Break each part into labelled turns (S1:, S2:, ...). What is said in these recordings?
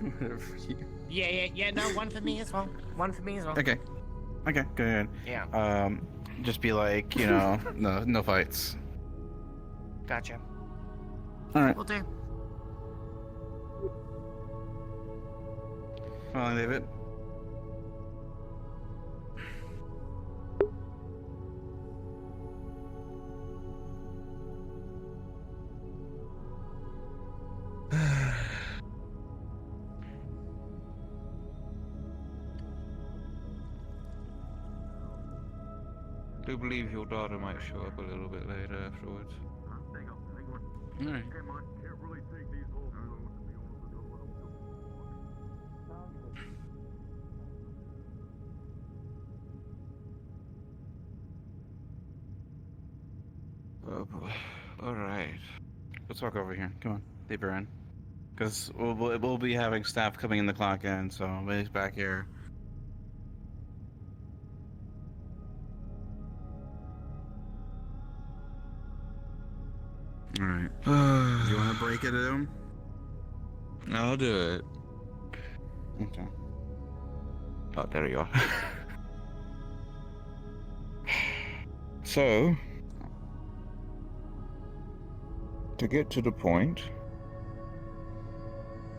S1: Whatever you...
S2: Yeah, no, one for me as well. One for me as well.
S1: Okay. Okay, good.
S2: Yeah.
S1: Just be like, you know, no fights.
S2: Gotcha.
S1: Alright.
S2: Will do.
S1: Well, David.
S3: I do believe your daughter might show up a little bit later afterwards.
S1: Alright.
S3: Oh boy. Alright.
S1: Let's walk over here. Come on. Leave her in. Because we'll be having staff coming in the clock in, so Willie's back here. Alright. You want to break it to him?
S3: I'll do it.
S1: Okay.
S3: Oh, there you are. So, to get to the point,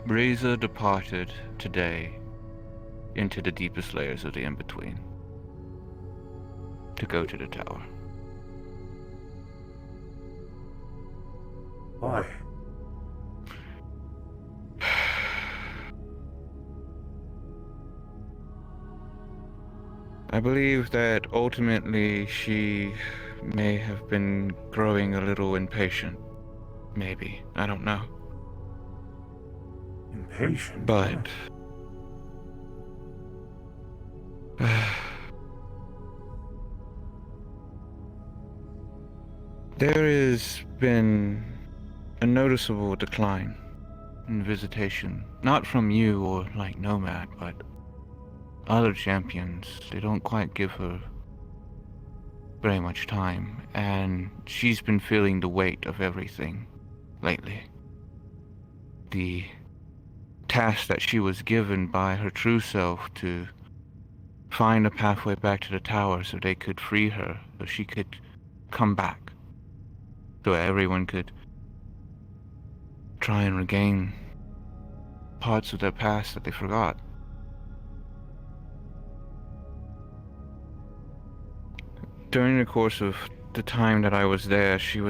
S3: Razor departed today into the deepest layers of the in-between to go to the tower.
S4: Why?
S3: I believe that ultimately she may have been growing a little impatient. Maybe. I don't know.
S4: Impatient?
S3: But... there has been a noticeable decline in visitation. Not from you or like Nomad, but other champions. They don't quite give her very much time, and she's been feeling the weight of everything lately. The task that she was given by her true self to find a pathway back to the tower so they could free her, so she could come back, so everyone could try and regain parts of their past that they forgot. During the course of the time that I was there, she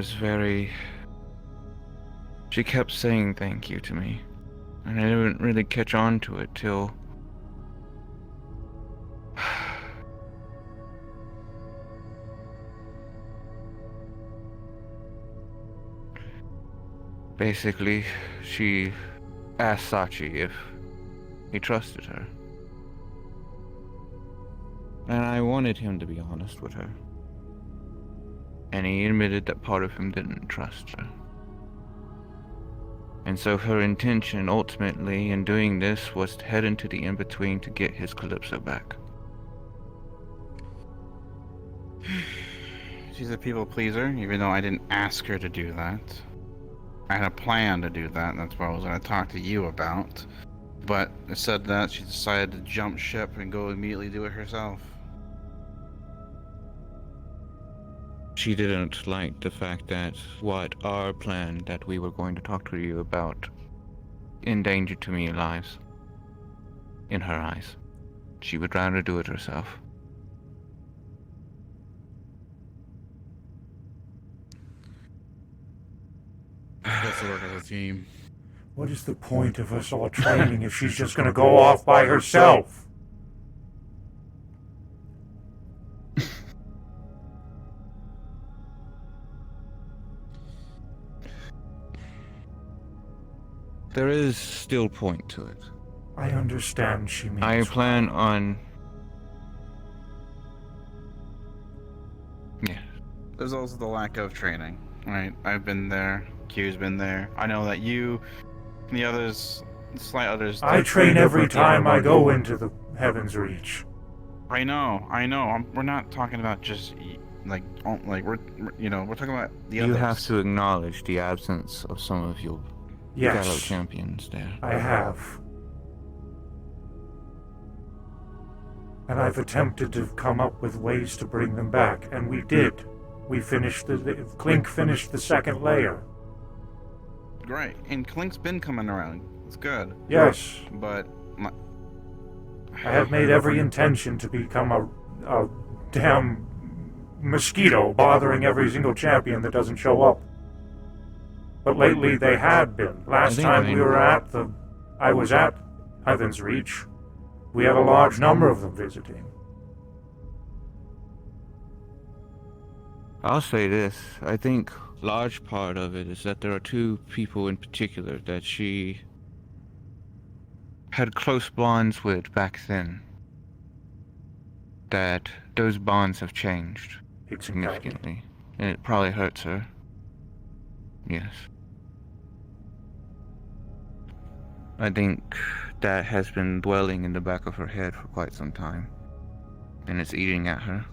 S3: kept saying thank you to me, and I didn't really catch on to it till basically she asked Sachi if he trusted her, and I wanted him to be honest with her, and he admitted that part of him didn't trust her. And so her intention, ultimately, in doing this, was to head into the in-between to get his Calypso back.
S1: She's a people pleaser, even though I didn't ask her to do that. I had a plan to do that, and that's what I was going to talk to you about. But instead of that, she decided to jump ship and go immediately do it herself.
S3: She didn't like the fact that what our plan that we were going to talk to you about endangered too many lives. In her eyes. She would rather do it herself.
S1: Supposed to work as a team.
S4: What is the point of us all training if she's just gonna go off by herself?
S3: There is still point to it.
S4: I understand she means
S3: I plan
S4: well.
S3: on... Yeah.
S1: There's also the lack of training, right? I've been there, Q's been there. I know that you and the others, slight others...
S4: I train every time I go into the Heaven's Reach.
S1: I know. We're not talking about just, like we're talking about the others.
S3: You have to acknowledge the absence of some of your fellow
S4: Yes,
S3: champions there.
S4: I have. And I've attempted to come up with ways to bring them back, and we did. Clink finished the second layer.
S1: Great. And Clink's been coming around. It's good.
S4: Yes.
S1: But
S4: I have made every intention to become a damn mosquito bothering every single champion that doesn't show up. But lately they had been. Last time I was at Heaven's Reach, we had a large number of them visiting.
S3: I'll say this. I think large part of it is that there are two people in particular that she had close bonds with back then. That those bonds have changed significantly. And it probably hurts her. Yes. I think that has been dwelling in the back of her head for quite some time. And it's eating at her.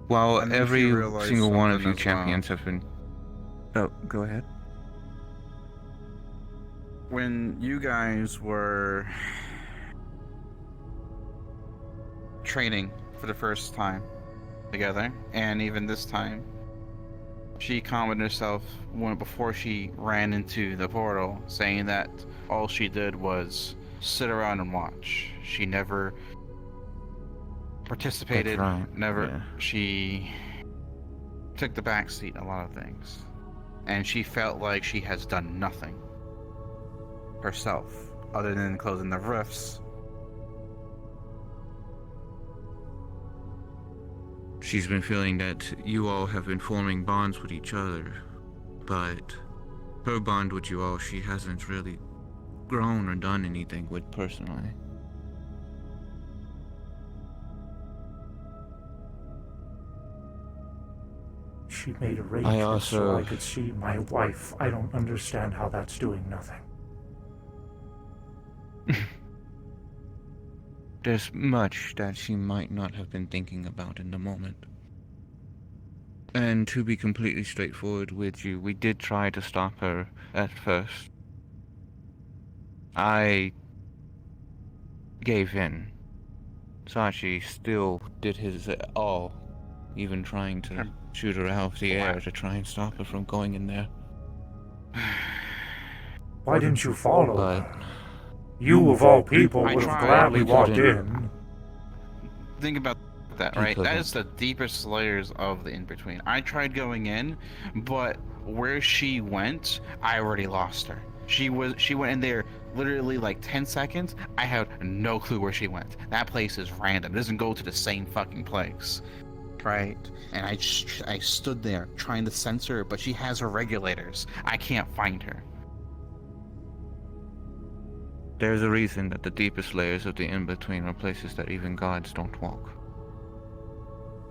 S3: While every single one of you champions have been... Oh, go ahead.
S1: when you guys were training for the first time together, and even this time, she commented herself before she ran into the portal, saying that all she did was sit around and watch. She never participated.
S3: That's right.
S1: Never.
S3: Yeah.
S1: She took the back seat in a lot of things, and she felt like she has done nothing herself other than closing the rifts.
S3: She's been feeling that you all have been forming bonds with each other, but her bond with you all, she hasn't really grown or done anything with personally.
S4: She made arrangements so I could see my wife. I don't understand how that's doing nothing.
S3: There's much that she might not have been thinking about in the moment. And to be completely straightforward with you, we did try to stop her at first. I gave in. Sachi still did his all, even trying to shoot her out of the air to try and stop her from going in there.
S4: Why didn't you follow her? You, of all people, would have gladly walked in.
S1: Think about that, right? That is the deepest layers of the in-between. I tried going in, but where she went, I already lost her. She went in there literally like 10 seconds. I have no clue where she went. That place is random. It doesn't go to the same fucking place. Right? And I stood there trying to sense her, but she has her regulators. I can't find her.
S3: There's a reason that the deepest layers of the in-between are places that even gods don't walk.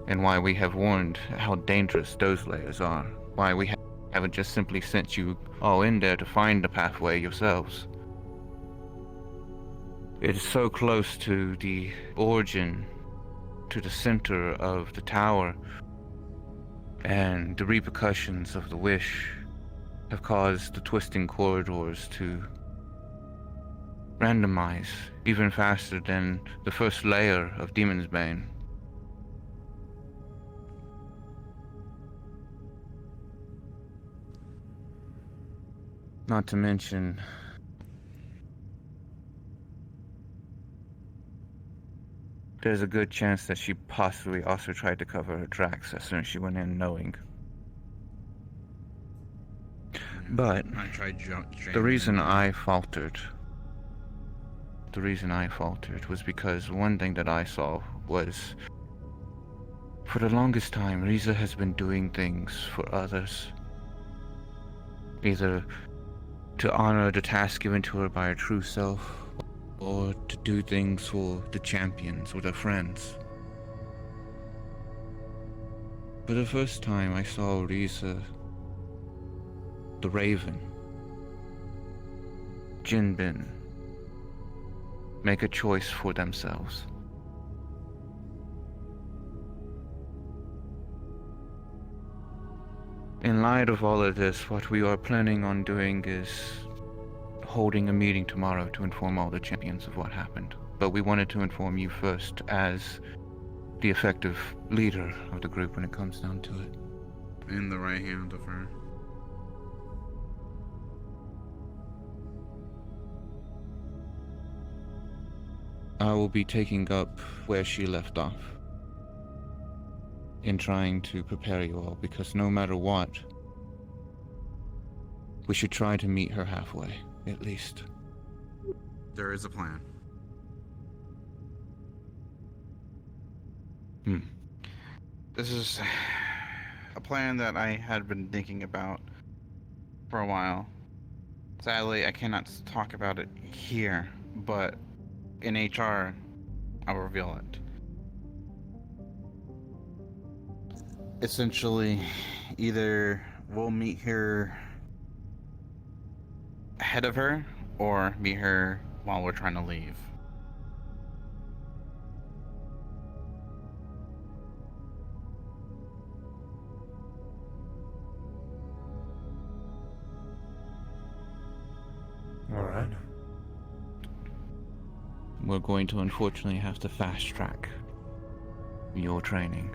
S3: And why we have warned how dangerous those layers are. Why we haven't just simply sent you all in there to find the pathway yourselves. It is so close to the origin, to the center of the tower, and the repercussions of the wish have caused the twisting corridors to randomize even faster than the first layer of Demon's Bane. Not to mention there's a good chance that she possibly also tried to cover her tracks as soon as she went in knowing. But
S1: I tried
S3: the reason I faltered was because one thing that I saw was, for the longest time, Riza has been doing things for others. Either to honor the task given to her by her true self, or to do things for the champions or their friends. For the first time I saw Riza, the Raven, Jinbin, make a choice for themselves. In light of all of this, what we are planning on doing is holding a meeting tomorrow to inform all the champions of what happened. but we wanted to inform you first as the effective leader of the group when it comes down to it.
S1: In the right hand of her.
S3: I will be taking up where she left off in trying to prepare you all, because no matter what, we should try to meet her halfway, at least.
S1: There is a plan. This is a plan that I had been thinking about for a while. Sadly, I cannot talk about it here, but in HR, I'll reveal it. Essentially, either we'll meet her ahead of her, or meet her while we're trying to leave.
S4: All right.
S3: We're going to unfortunately have to fast track your training.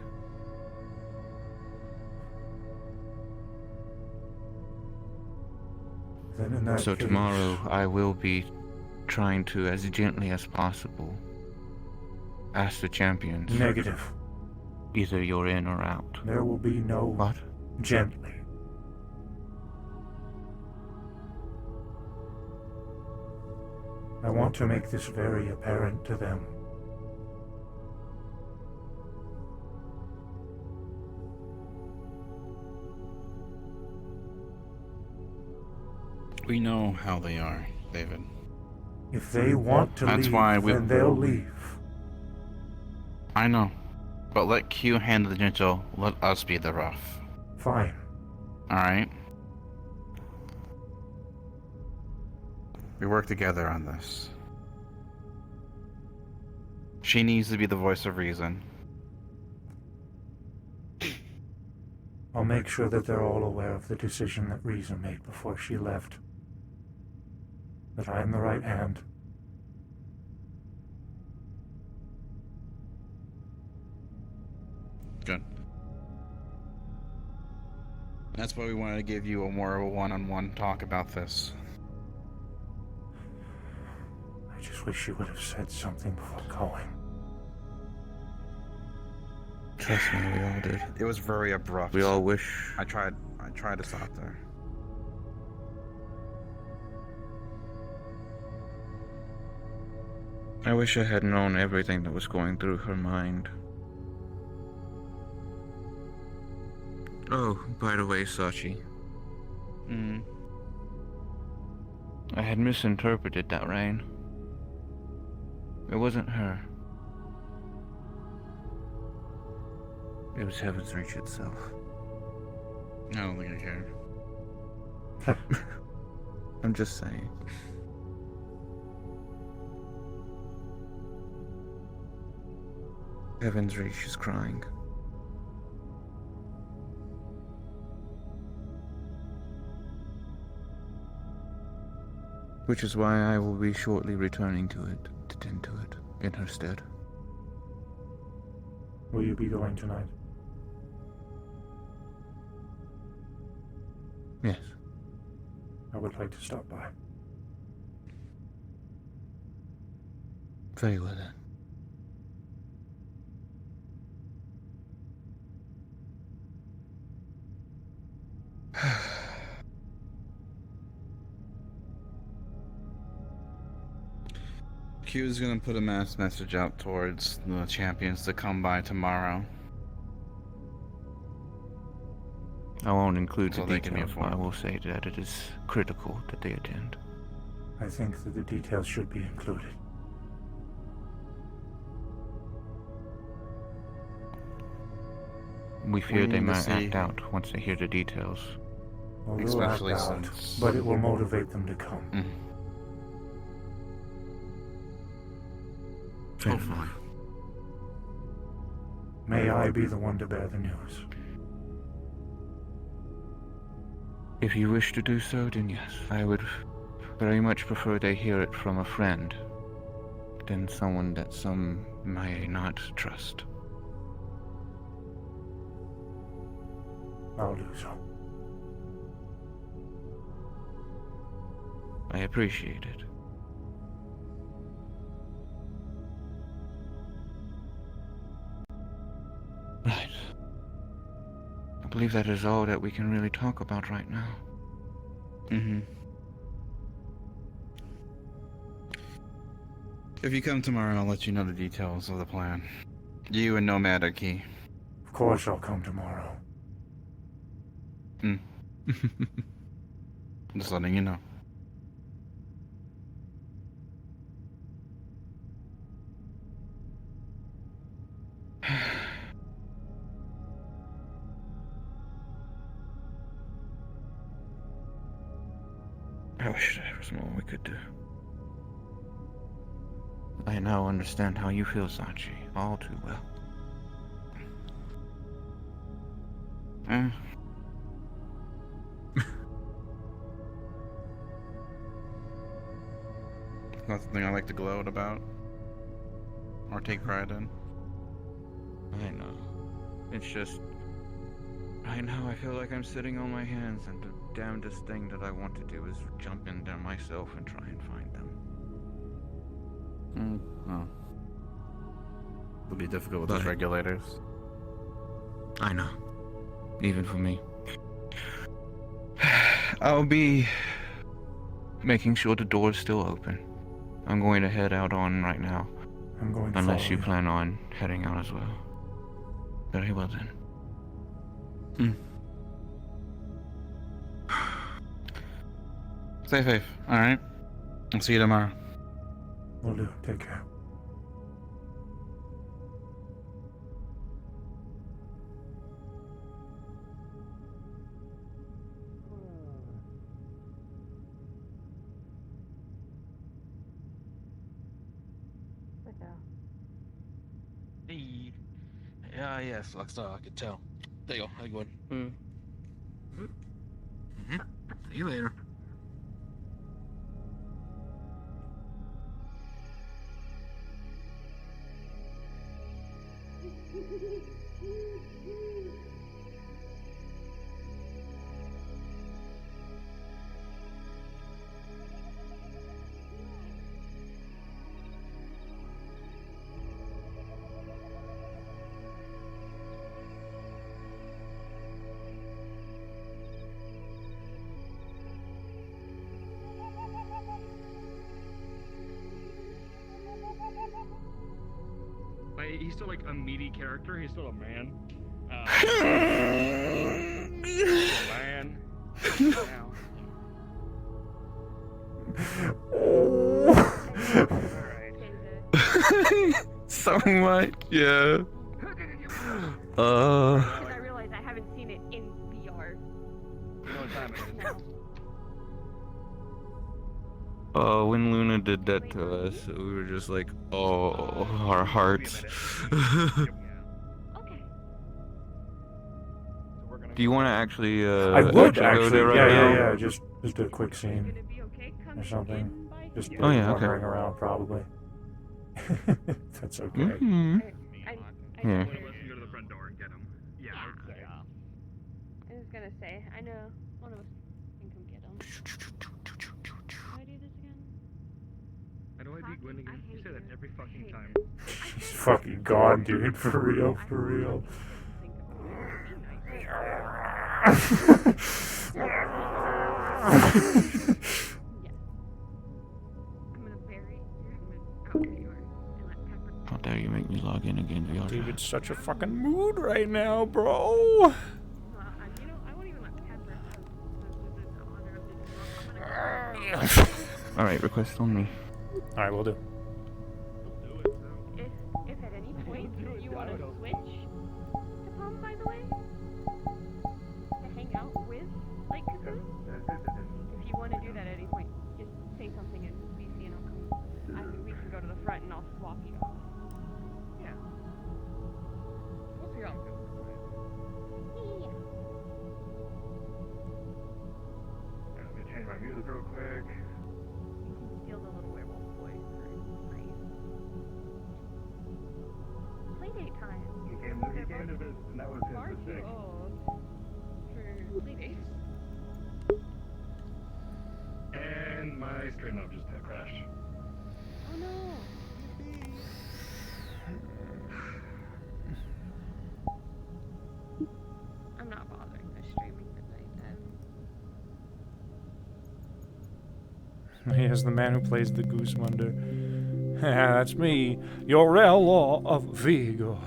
S4: Then in that
S3: So
S4: case,
S3: tomorrow I will be trying to, as gently as possible, ask the champions.
S4: Negative.
S3: Either you're in or out.
S4: There will be no
S3: What?
S4: gently. I want to make this very apparent to them.
S1: We know how they are, David.
S4: If they want to
S1: That's
S4: leave,
S1: why we-
S4: then they'll leave.
S1: I know. But let Q handle the gentle, let us be the rough.
S4: Fine.
S1: Alright? We work together on this. She needs to be the voice of reason.
S4: I'll make sure that they're all aware of the decision that Reason made before she left. That I'm the right hand.
S1: Good. That's why we wanted to give you a more of a one-on-one talk about this.
S4: I just wish she would have said something before going.
S3: Trust me, we all did.
S1: It was very abrupt.
S3: We all wish.
S1: I tried to stop there.
S3: I wish I had known everything that was going through her mind. Oh, by the way, Sachi. I had misinterpreted that rain. It wasn't her. It was Heaven's Reach itself.
S1: I don't think I care.
S3: I'm just saying. Heaven's Reach is crying. Which is why I will be shortly returning to it, to tend to it, in her stead.
S4: Will you be going tonight?
S3: Yes.
S4: I would like to stop by.
S3: Very well then.
S1: Q is gonna put a mass message out towards the champions to come by tomorrow.
S3: I won't include
S1: So
S3: the
S1: they can be
S3: details, but I
S1: informed.
S3: will say that it is critical that they attend.
S4: I think that the details should be included.
S3: We fear they
S1: need to
S3: might
S1: see-
S3: act out once they hear the details.
S4: Well, they'll
S1: Especially
S4: act out,
S1: since-
S4: but it will motivate them to come.
S3: Fair
S1: Hopefully.
S3: enough.
S4: May I be the one to bear the news.
S3: If you wish to do so, then yes. I would very much prefer they hear it from a friend than someone that some may not trust.
S4: I'll do so.
S3: I appreciate it. Right. I believe that is all that we can really talk about right now.
S1: Mm-hmm. If you come tomorrow, I'll let you know the details of the plan. You and Nomad are key.
S4: Of course I'll come tomorrow.
S1: Just letting you know.
S3: I wish there was more we could do. I now understand how you feel, Sachi, all too well.
S1: Not something I like to gloat about or take pride in.
S3: I know. It's just... right now I feel like I'm sitting on my hands, and the damnedest thing that I want to do is jump in there myself and try and find them.
S1: Oh. It'll be difficult with those regulators.
S3: I know. Even for me. I'll be making sure the door's still open. I'm going to head out on right now.
S4: I'm going to
S3: Unless
S4: follow
S3: you plan on heading out as well. Very well then.
S1: Stay safe, alright? I'll see you tomorrow.
S4: Will do. Take care.
S5: Hey. Yes, I could tell. There you go. How you going? See you later.
S6: He's still like a meaty character. He's still a man. Man. Now.
S3: So much, yeah.
S7: Because I realize I haven't seen it in VR.
S6: You know what time it is.
S3: When Luna did that to us, we were just like, oh, our hearts.
S7: Okay.
S3: Do you want to actually,
S4: I would
S3: go
S4: actually.
S3: there right now?
S4: Yeah. Just a quick scene
S7: Gonna be okay
S4: or
S7: coming
S4: something.
S7: in by
S4: Just
S7: here?
S3: Oh, yeah, okay.
S4: wandering around, probably. That's okay.
S3: Mm-hmm.
S7: I
S3: Yeah.
S6: One of us can go to the front door and get him. Yeah, I would say.
S7: I was gonna say, I know one of us can come get him. Can I do this again?
S6: How do I beat Gwen again? You say that every fucking time.
S4: He's fucking gone, dude. For real, for real.
S7: I'm gonna bury you. I'm gonna out where you are and let Pepper.
S3: How dare you make me log in again, VR?
S4: David's such a fucking mood right now, bro.
S7: You know, I won't even let Pepper have the honor of this. I'm gonna
S3: Alright, request on me.
S4: Alright, we'll do.
S7: If at any point you want to switch to Palm, by the way, to hang out with Lake Cocoon, if you want to do that at any point, just say something in BC and I'll come. We can go to the front and I'll swap you off.
S6: Yeah. We'll see how I'm feeling.
S7: Yeah.
S6: Let me change my music real quick.
S7: You can steal the little werewolf voice. Nice.
S6: and that was his
S7: Far too
S6: mistake.
S7: old for playdates.
S6: And my straighten up just crashed.
S7: Oh no. I'm not bothering with streaming midnight then.
S4: He is the man who plays the Goosemunder. Yeah, that's me, Yorel of Vigo.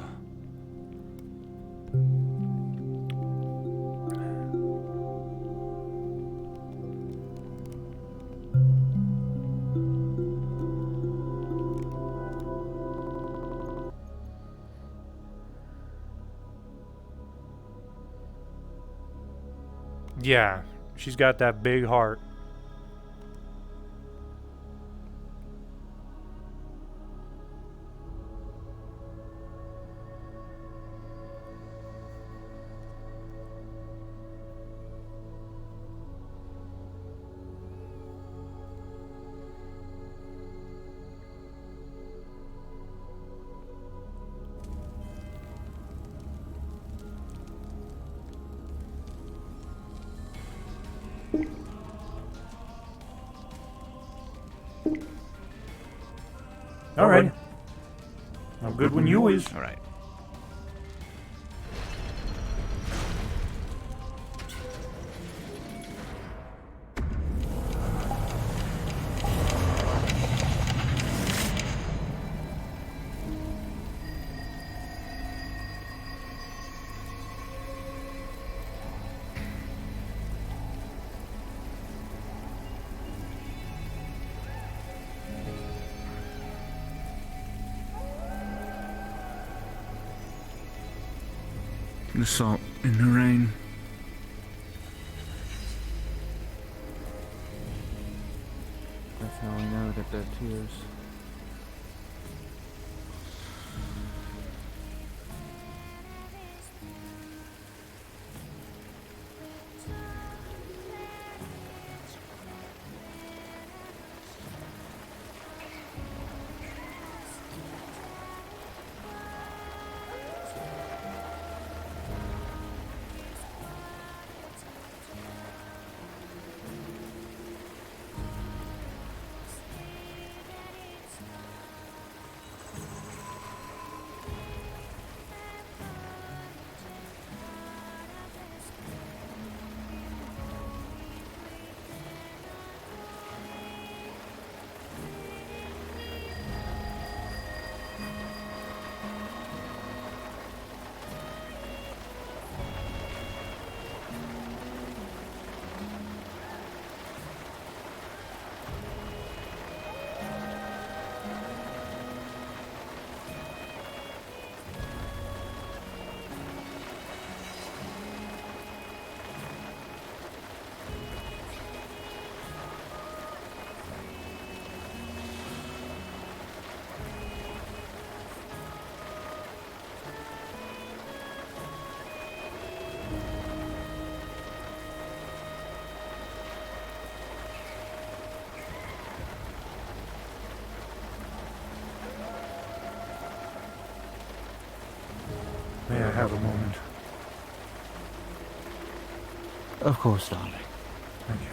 S4: Yeah, she's got that big heart. All right. I'm good when you is.
S3: All right. The salt in the rain. That's how I know that they're tears.
S4: May I have a moment?
S3: Of course, darling.
S4: Thank you.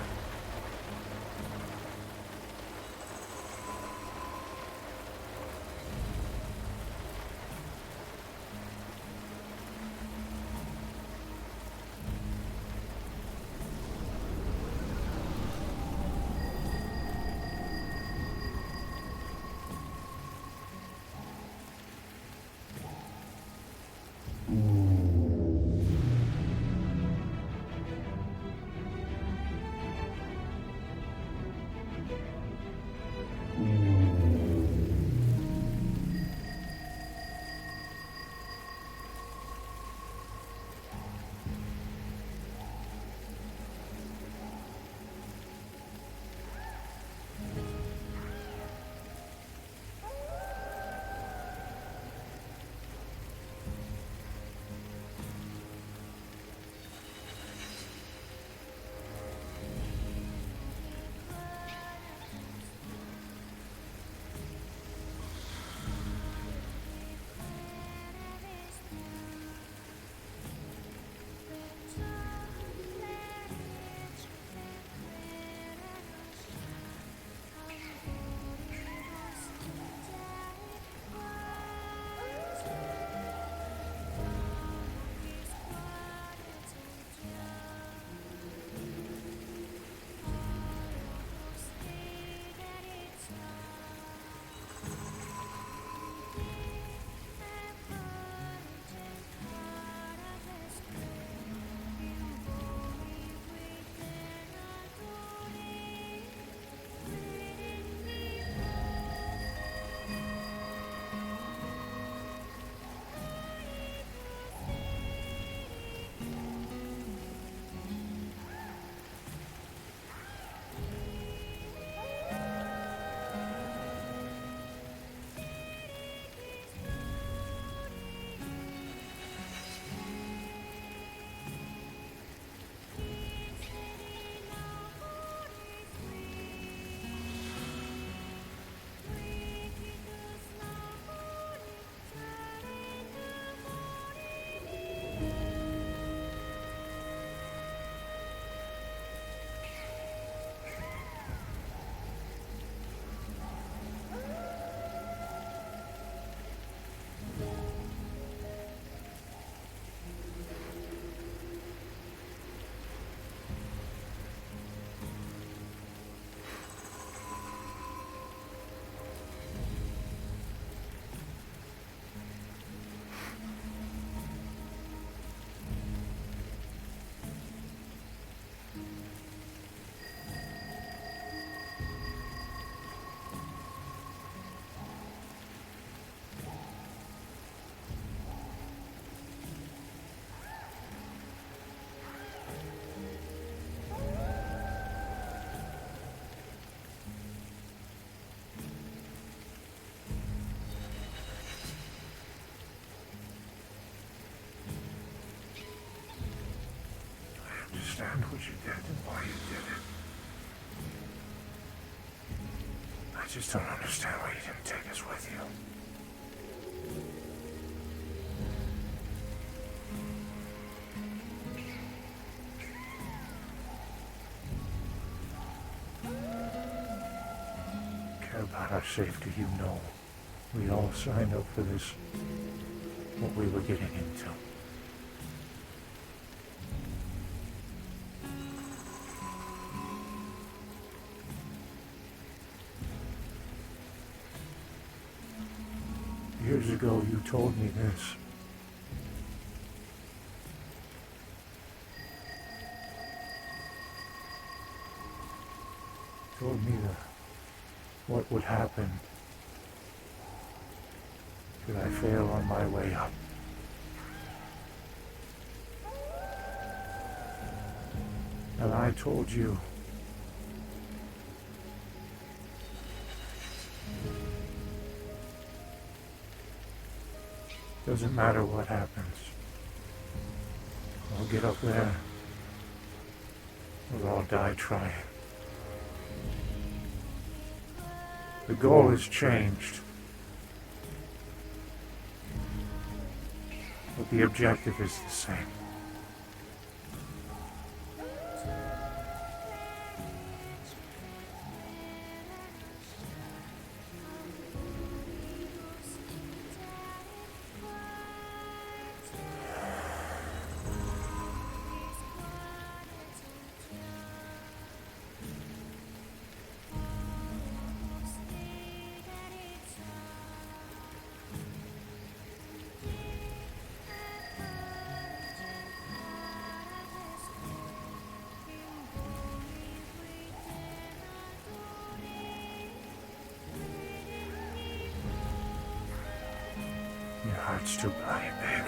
S4: I just don't understand why you didn't take us with you. Care about our safety, you know. We all signed up for this. What we were getting into. Years ago, you told me this. Told me what would happen should I fail on my way up. And I told you doesn't matter what happens. I'll get up there. We'll all die trying. The goal has changed. But the objective is the same. Your heart's too bloody big.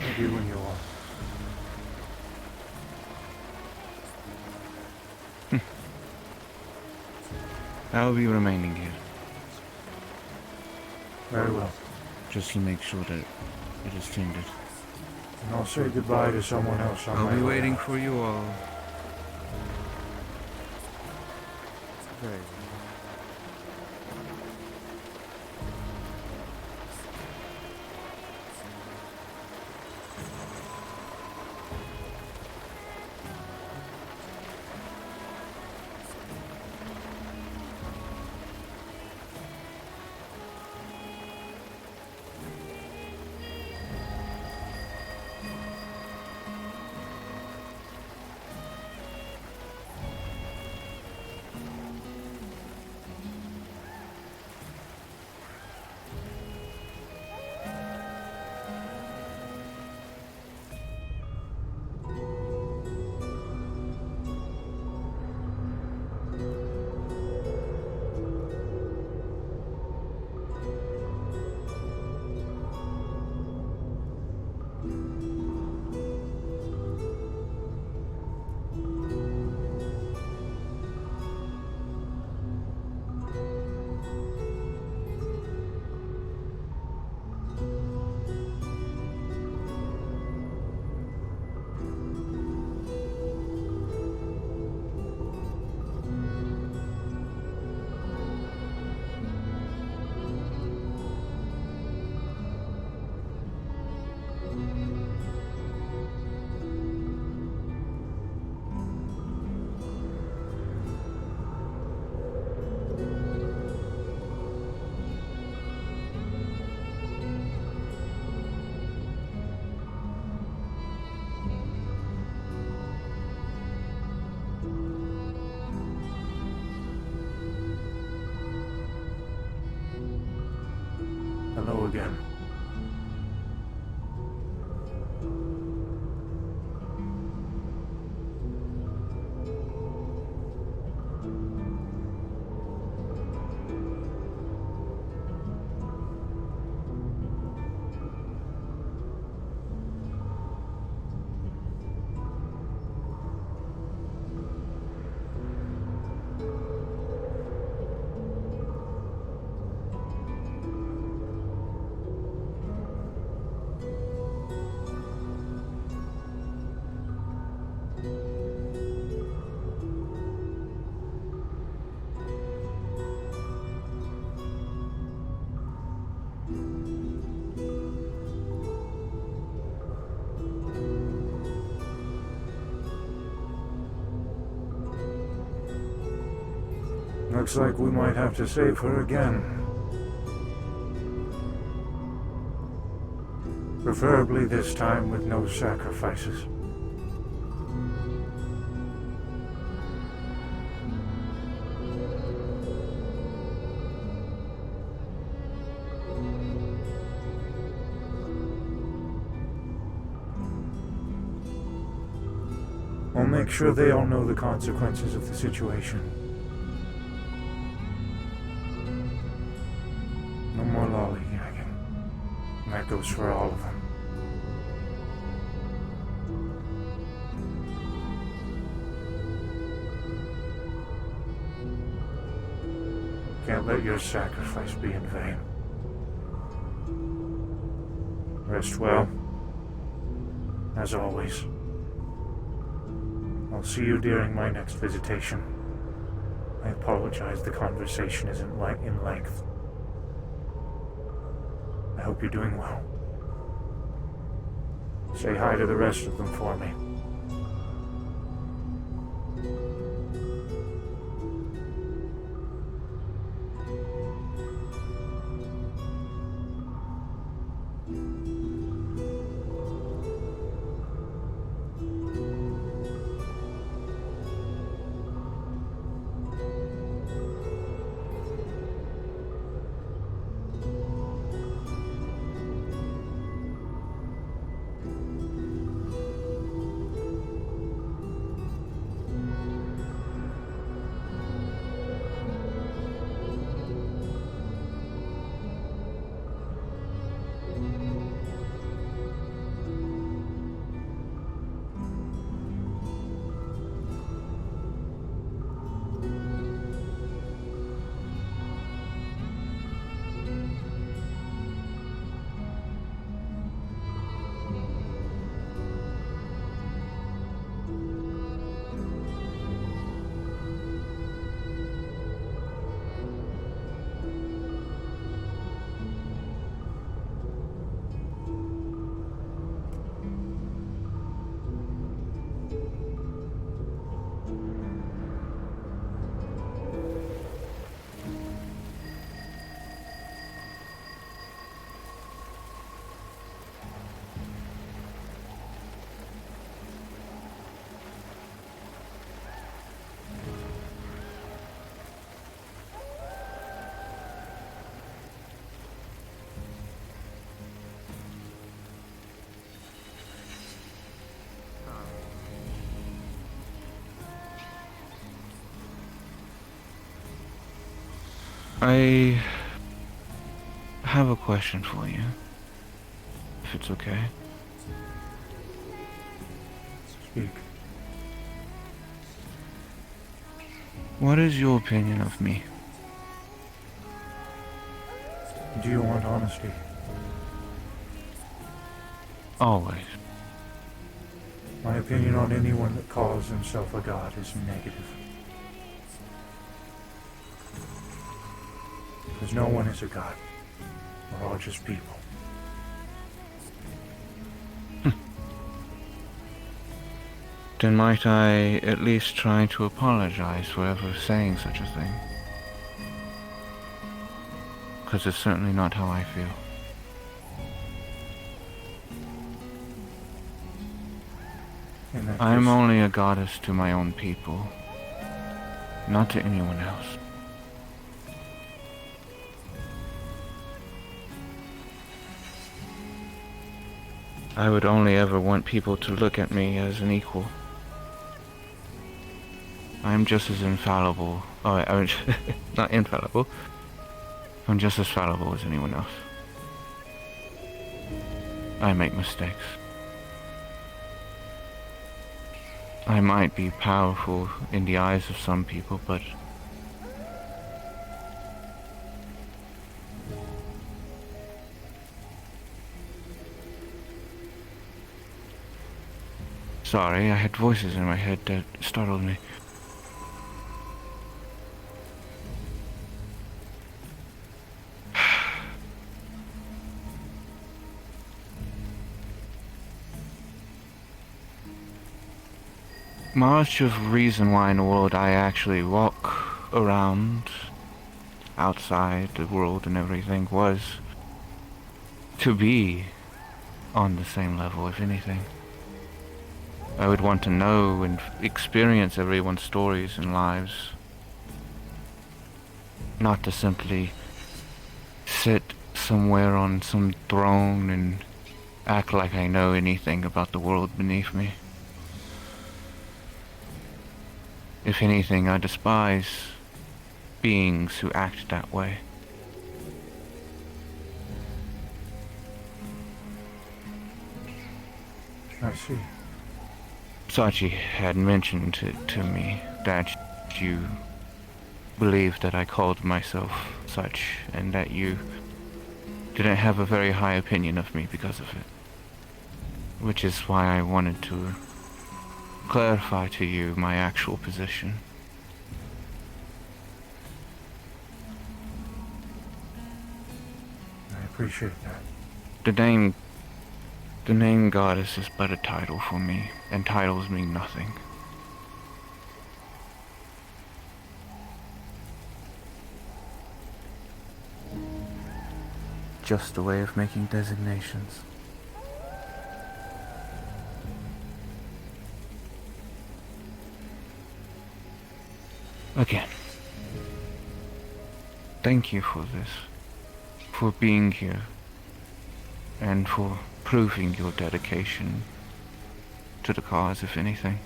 S4: Maybe when you are.
S3: I'll be remaining here,
S4: Very well.
S3: just to make sure that it is tended.
S4: And I'll say goodbye to someone else on
S3: I'll
S4: my
S3: be
S4: way
S3: waiting
S4: out.
S3: for you all.
S1: Very well.
S4: Looks like we might have to save her again. Preferably this time with no sacrifices. I'll make sure they all know the consequences of the situation. No more lollygagging. And that goes for all of them. Can't let your sacrifice be in vain. Rest well. As always. I'll see you during my next visitation. I apologize the conversation isn't in length. I hope you're doing well. Say hi to the rest of them for me.
S3: I have a question for you, if it's okay.
S4: Speak.
S3: What is your opinion of me?
S4: Do you want honesty?
S3: Always.
S4: My opinion on anyone that calls himself a god is negative. Because no one is a god. We're all just people.
S3: Then might I at least try to apologize for ever saying such a thing? Because it's certainly not how I feel. I'm only a goddess to my own people, not to anyone else. I would only ever want people to look at me as an equal. I'm just as infallible. Oh, not infallible. I'm just as fallible as anyone else. I make mistakes. I might be powerful in the eyes of some people, but sorry, I had voices in my head that startled me. Much of the reason why in the world I actually walk around, outside the world and everything, was to be on the same level, if anything. I would want to know and experience everyone's stories and lives. Not to simply sit somewhere on some throne and act like I know anything about the world beneath me. If anything, I despise beings who act that way.
S4: I see.
S3: Sachi had mentioned it to me that you believed that I called myself such, and that you didn't have a very high opinion of me because of it. Which is why I wanted to clarify to you my actual position.
S4: I appreciate that.
S3: The name goddess is but a title for me, and titles mean nothing. Just a way of making designations. Again, thank you for this, for being here, and for proving your dedication to the cause, if anything.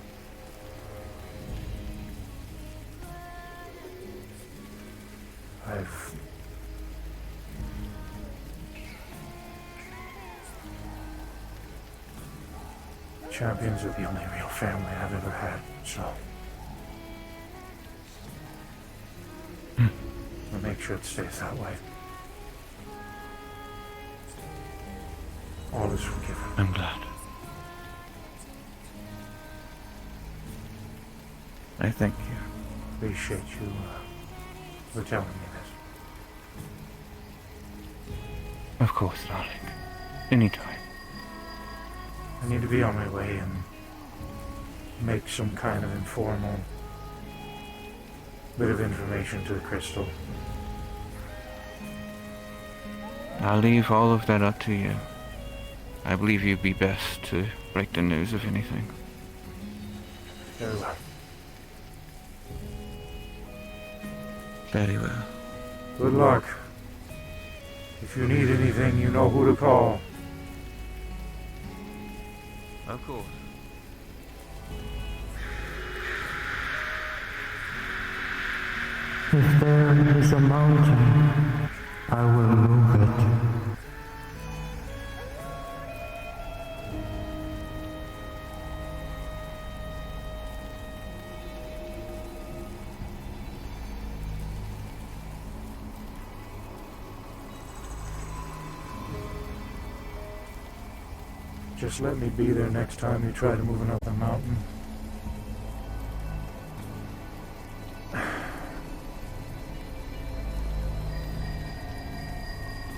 S4: Champions are the only real family I've ever had, so I'll make sure it stays that way. All is forgiven.
S3: I'm glad. I thank you.
S4: Appreciate you for telling me this.
S3: Of course, darling. Anytime.
S4: I need to be on my way and make some kind of informal bit of information to the crystal.
S3: I'll leave all of that up to you. I believe you'd be best to break the news, if anything.
S4: Very well.
S3: Very well.
S4: Good luck. If you need anything, you know who to call.
S3: Of course.
S8: If there is a mountain, I will move it.
S4: Just let me be there next time you try to move another mountain.